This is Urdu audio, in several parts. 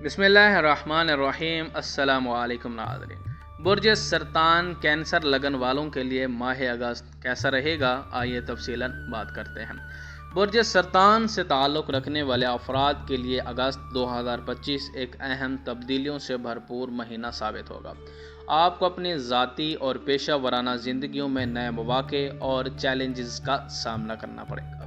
بسم اللہ الرحمن الرحیم۔ السلام علیکم ناظرین۔ برج سرطان کینسر لگن والوں کے لیے ماہ اگست کیسا رہے گا، آئیے تفصیلاً بات کرتے ہیں۔ برج سرطان سے تعلق رکھنے والے افراد کے لیے اگست 2025 ایک اہم تبدیلیوں سے بھرپور مہینہ ثابت ہوگا۔ آپ کو اپنی ذاتی اور پیشہ ورانہ زندگیوں میں نئے مواقع اور چیلنجز کا سامنا کرنا پڑے گا۔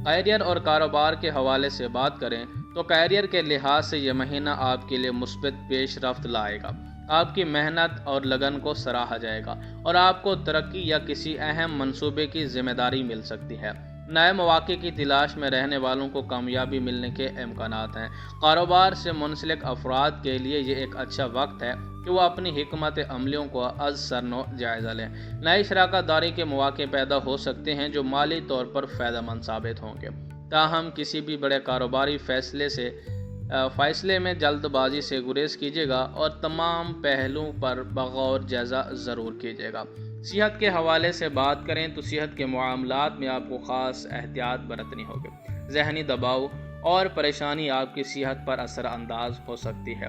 کیریئر اور کاروبار کے حوالے سے بات کریں تو کیریئر کے لحاظ سے یہ مہینہ آپ کے لیے مثبت پیش رفت لائے گا۔ آپ کی محنت اور لگن کو سراہا جائے گا اور آپ کو ترقی یا کسی اہم منصوبے کی ذمہ داری مل سکتی ہے۔ نئے مواقع کی تلاش میں رہنے والوں کو کامیابی ملنے کے امکانات ہیں۔ کاروبار سے منسلک افراد کے لیے یہ ایک اچھا وقت ہے کہ وہ اپنی حکمت عملیوں کو از سرنو جائزہ لیں۔ نئی شراکت داری کے مواقع پیدا ہو سکتے ہیں جو مالی طور پر فائدہ مند ثابت ہوں گے۔ تاہم کسی بھی بڑے کاروباری فیصلے میں جلد بازی سے گریز کیجیے گا اور تمام پہلوؤں پر بغور جائزہ ضرور کیجیے گا۔ صحت کے حوالے سے بات کریں تو صحت کے معاملات میں آپ کو خاص احتیاط برتنی ہوگی۔ ذہنی دباؤ اور پریشانی آپ کی صحت پر اثر انداز ہو سکتی ہے۔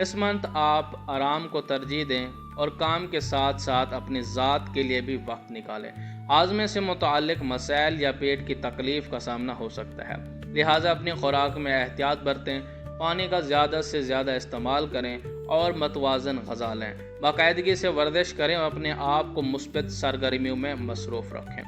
اس منتھ آپ آرام کو ترجیح دیں اور کام کے ساتھ ساتھ اپنی ذات کے لیے بھی وقت نکالیں۔ ہاضمے سے متعلق مسائل یا پیٹ کی تکلیف کا سامنا ہو سکتا ہے، لہٰذا اپنی خوراک میں احتیاط برتیں، پانی کا زیادہ سے زیادہ استعمال کریں اور متوازن غذا لیں۔ باقاعدگی سے ورزش کریں اور اپنے آپ کو مثبت سرگرمیوں میں مصروف رکھیں۔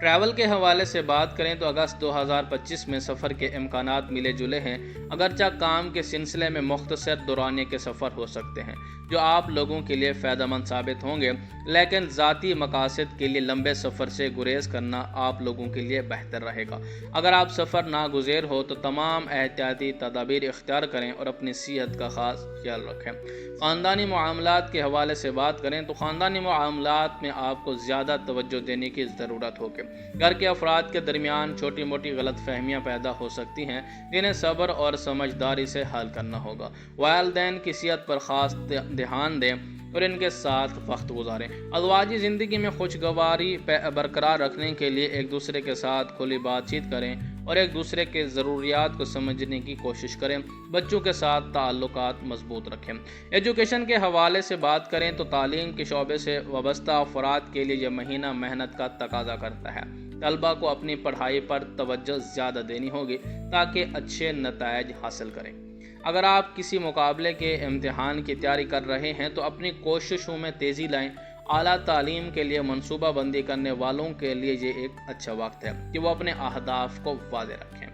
ٹریول کے حوالے سے بات کریں تو اگست 2025 میں سفر کے امکانات ملے جلے ہیں، اگرچہ کام کے سلسلے میں مختصر دورانیے کے سفر ہو سکتے ہیں جو آپ لوگوں کے لیے فائدہ مند ثابت ہوں گے، لیکن ذاتی مقاصد کے لیے لمبے سفر سے گریز کرنا آپ لوگوں کے لیے بہتر رہے گا۔ اگر آپ سفر ناگزیر ہو تو تمام احتیاطی تدابیر اختیار کریں اور اپنی صحت کا خاص خیال رکھیں۔ خاندانی معاملات کے حوالے سے بات کریں تو خاندانی معاملات میں آپ کو زیادہ توجہ دینے کی ضرورت ہوگی۔ گھر کے افراد کے درمیان چھوٹی موٹی غلط فہمیاں پیدا ہو سکتی ہیں جنہیں صبر اور سمجھداری سے حل کرنا ہوگا۔ والدین کی صحت پر خاص دھیان دیں اور ان کے ساتھ وقت گزاریں۔ ازواجی زندگی میں خوشگواری برقرار رکھنے کے لیے ایک دوسرے کے ساتھ کھلی بات چیت کریں اور ایک دوسرے کے ضروریات کو سمجھنے کی کوشش کریں۔ بچوں کے ساتھ تعلقات مضبوط رکھیں۔ ایجوکیشن کے حوالے سے بات کریں تو تعلیم کے شعبے سے وابستہ افراد کے لیے یہ مہینہ محنت کا تقاضا کرتا ہے۔ طلباء کو اپنی پڑھائی پر توجہ زیادہ دینی ہوگی تاکہ اچھے نتائج حاصل کریں۔ اگر آپ کسی مقابلے کے امتحان کی تیاری کر رہے ہیں تو اپنی کوششوں میں تیزی لائیں۔ اعلیٰ تعلیم کے لیے منصوبہ بندی کرنے والوں کے لیے یہ ایک اچھا وقت ہے کہ وہ اپنے اہداف کو واضح رکھیں۔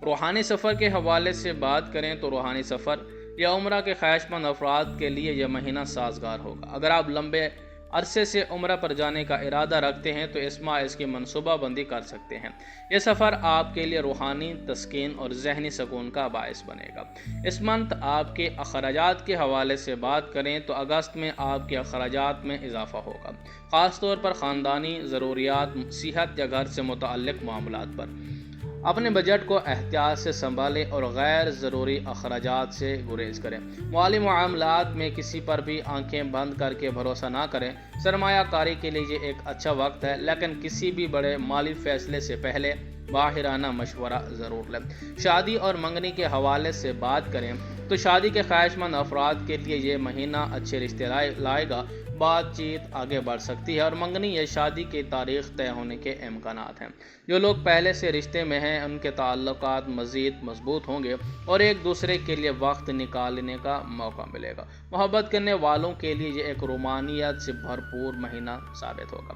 روحانی سفر کے حوالے سے بات کریں تو روحانی سفر یا عمرہ کے خواہش مند افراد کے لیے یہ مہینہ سازگار ہوگا۔ اگر آپ لمبے عرصے سے عمرہ پر جانے کا ارادہ رکھتے ہیں تو اس ماہ اس کی منصوبہ بندی کر سکتے ہیں۔ یہ سفر آپ کے لیے روحانی تسکین اور ذہنی سکون کا باعث بنے گا۔ اس منتھ آپ کے اخراجات کے حوالے سے بات کریں تو اگست میں آپ کے اخراجات میں اضافہ ہوگا، خاص طور پر خاندانی ضروریات، صحت یا گھر سے متعلق معاملات پر۔ اپنے بجٹ کو احتیاط سے سنبھالیں اور غیر ضروری اخراجات سے گریز کریں۔ مالی معاملات میں کسی پر بھی آنکھیں بند کر کے بھروسہ نہ کریں۔ سرمایہ کاری کے لیے یہ ایک اچھا وقت ہے، لیکن کسی بھی بڑے مالی فیصلے سے پہلے ماہرانہ مشورہ ضرور لیں۔ شادی اور منگنی کے حوالے سے بات کریں تو شادی کے خواہش مند افراد کے لیے یہ مہینہ اچھے رشتے لائے گا۔ بات چیت آگے بڑھ سکتی ہے اور منگنی یا شادی کی تاریخ طے ہونے کے امکانات ہیں۔ جو لوگ پہلے سے رشتے میں ہیں ان کے تعلقات مزید مضبوط ہوں گے اور ایک دوسرے کے لیے وقت نکالنے کا موقع ملے گا۔ محبت کرنے والوں کے لیے یہ ایک رومانیت سے بھرپور مہینہ ثابت ہوگا۔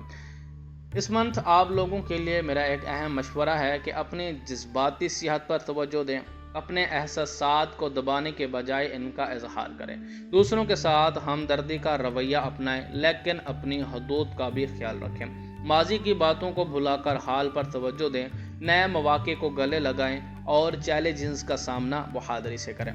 اس منتھ آپ لوگوں کے لیے میرا ایک اہم مشورہ ہے کہ اپنی جذباتی صحت پر توجہ دیں۔ اپنے احساسات کو دبانے کے بجائے ان کا اظہار کریں۔ دوسروں کے ساتھ ہمدردی کا رویہ اپنائیں، لیکن اپنی حدود کا بھی خیال رکھیں۔ ماضی کی باتوں کو بھلا کر حال پر توجہ دیں، نئے مواقع کو گلے لگائیں اور چیلنجز کا سامنا بہادری سے کریں۔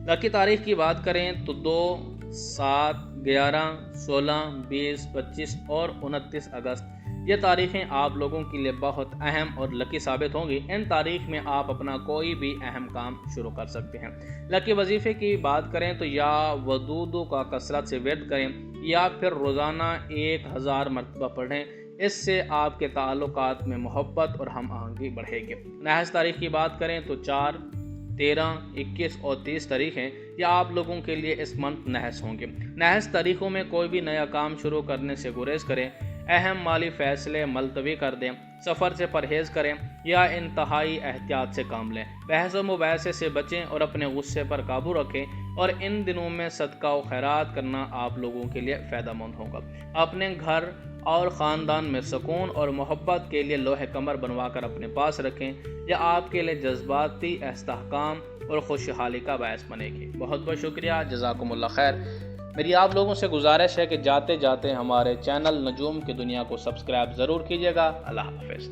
لکی تاریخ کی بات کریں تو 2، 7، 11، 16، 20، 25 اور 29 اگست یہ تاریخیں آپ لوگوں کے لیے بہت اہم اور لکی ثابت ہوں گی۔ ان تاریخ میں آپ اپنا کوئی بھی اہم کام شروع کر سکتے ہیں۔ لکی وظیفے کی بات کریں تو یا ودودو کا کثرت سے ورد کریں یا پھر روزانہ 1000 مرتبہ پڑھیں۔ اس سے آپ کے تعلقات میں محبت اور ہم آہنگی بڑھے گی۔ نحس تاریخ کی بات کریں تو 4، 13, 21 اور 30 تاریخ ہیں، یہ آپ لوگوں کے لیے اس منتھ نحس ہوں گے۔ نحس تاریخوں میں کوئی بھی نیا کام شروع کرنے سے گریز کریں، اہم مالی فیصلے ملتوی کر دیں، سفر سے پرہیز کریں یا انتہائی احتیاط سے کام لیں، بحث و مباحثے سے بچیں اور اپنے غصے پر قابو رکھیں، اور ان دنوں میں صدقہ و خیرات کرنا آپ لوگوں کے لیے فائدہ مند ہوگا۔ اپنے گھر اور خاندان میں سکون اور محبت کے لیے لوح قمر بنوا کر اپنے پاس رکھیں، یہ آپ کے لیے جذباتی استحکام اور خوشحالی کا باعث بنے گی۔ بہت بہت شکریہ، جزاکم اللہ خیر۔ میری آپ لوگوں سے گزارش ہے کہ جاتے جاتے ہمارے چینل نجوم کی دنیا کو سبسکرائب ضرور کیجیے گا۔ اللہ حافظ۔